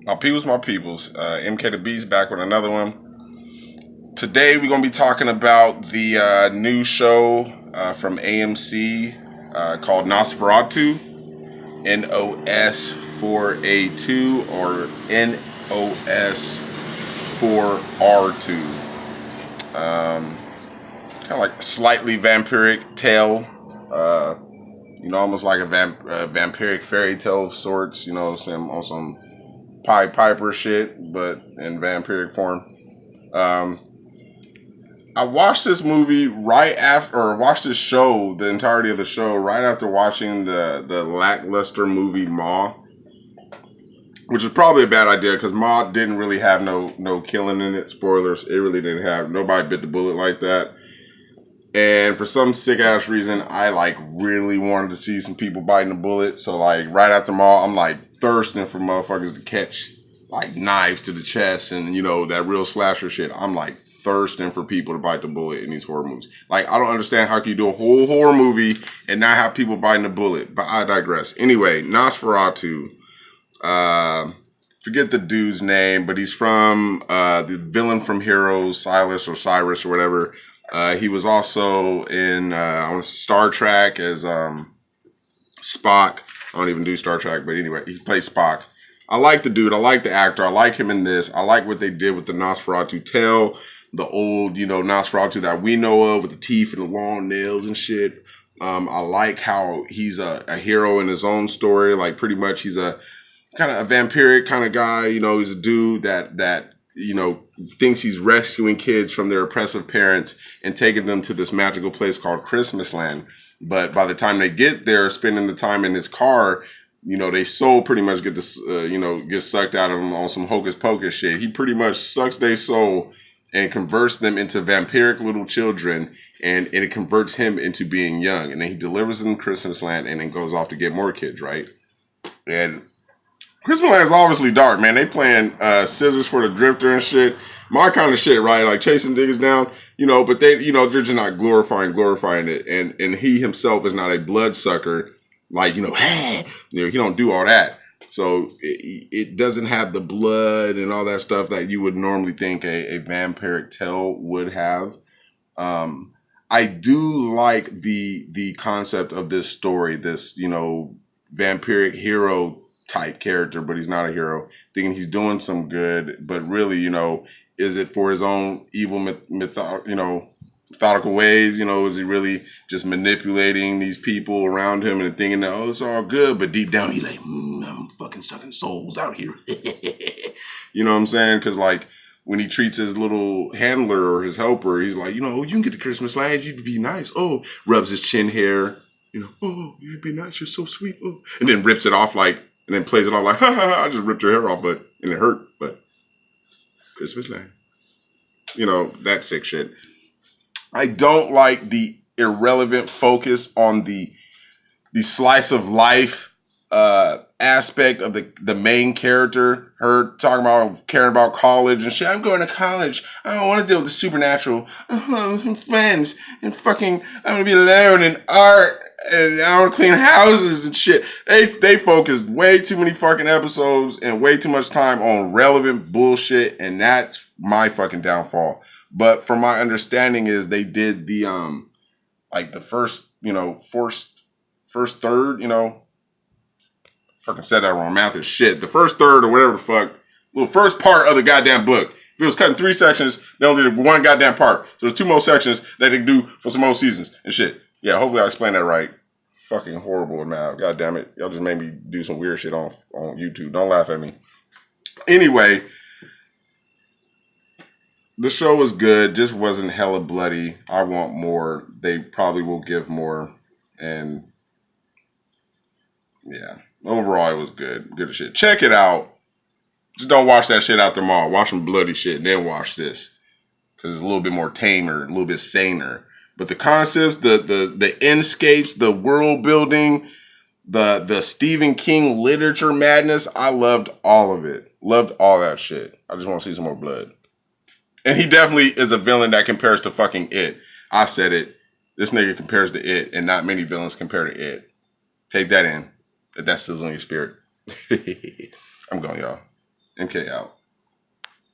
My peoples. MK the Beast back with another one. Today we're gonna be talking about the new show from AMC called NOS4A2, NOS4A2 or NOS4R2. Kind of like a slightly vampiric tale. Almost like a vampiric fairy tale of sorts. On some Pied Piper shit, but in vampiric form. Um, I watched this movie right after, or watched this show, the entirety of the show, right after watching the lackluster movie Maw, which is probably a bad idea because Maw didn't really have no killing in it. Spoilers, it really didn't have, nobody bit the bullet like that. And for some sick ass reason, I really wanted to see some people biting the bullet. So right after Maw, I'm thirsting for motherfuckers to catch knives to the chest and that real slasher shit. I'm thirsting for people to bite the bullet in these horror movies. I don't understand how can you do a whole horror movie and not have people biting the bullet. But I digress. Anyway, Nosferatu. Forget the dude's name, but he's from the villain from Heroes, Silas or Cyrus or whatever. He was also in Star Trek as Spock. I don't even do Star Trek, but anyway, he plays Spock. I like the dude. I like the actor. I like him in this. I like what they did with the Nosferatu tale. The old, Nosferatu that we know of with the teeth and the long nails and shit. I like how he's a hero in his own story. Pretty much he's a kind of a vampiric kind of guy. He's a dude that thinks he's rescuing kids from their oppressive parents and taking them to this magical place called Christmasland. But by the time they get there, spending the time in his car, they soul pretty much get this, get sucked out of them on some hocus pocus shit. He pretty much sucks their soul and converts them into vampiric little children, and it converts him into being young. And then he delivers them to Christmasland and then goes off to get more kids, right? And Christmasland is obviously dark, man. They playing Scissors for the Drifter and shit. My kind of shit, right? Chasing niggas down, but they, they're just not glorifying it. And he himself is not a bloodsucker, he don't do all that. So it doesn't have the blood and all that stuff that you would normally think a vampiric tale would have. I do like the concept of this story, this, vampiric hero type character, but he's not a hero, thinking he's doing some good, but really, is it for his own evil methodical ways? Is he really just manipulating these people around him and thinking that, it's all good, but deep down he's I'm fucking sucking souls out here. You know what I'm saying? Because when he treats his little handler or his helper, he's you can get the Christmas lights, you'd be nice. Oh, rubs his chin hair, oh, you'd be nice, you're so sweet. Oh, and then rips it off and then plays it off ha ha ha, I just ripped your hair off, and it hurt, but Christmas light. That sick shit. I don't like the irrelevant focus on the slice of life aspect of the main character. Her talking about caring about college and shit. I'm going to college. I don't want to deal with the supernatural. Friends and fucking. I'm gonna be alone in art and I want to clean houses and shit. They focused way too many fucking episodes and way too much time on relevant bullshit, and that's my fucking downfall. But from my understanding is they did the the first first third, fucking said that wrong. Math is shit. The first third or whatever the fuck, little first part of the goddamn book. If it was cut in 3 sections, they only did one goddamn part. So there's 2 more sections that they can do for some more seasons and shit. Yeah, hopefully I explained that right. Fucking horrible now. God damn it. Y'all just made me do some weird shit on YouTube. Don't laugh at me. Anyway, the show was good. Just wasn't hella bloody. I want more. They probably will give more. And yeah, overall it was good. Good as shit. Check it out. Just don't watch that shit after Maul. Watch some bloody shit and then watch this. Because it's a little bit more tamer, a little bit saner. But the concepts, the inscapes, the world building, the Stephen King literature madness, I loved all of it. Loved all that shit. I just want to see some more blood. And he definitely is a villain that compares to fucking It. I said it. This nigga compares to It, and not many villains compare to It. Take that in. That's sizzling your spirit. I'm going, y'all. MK out.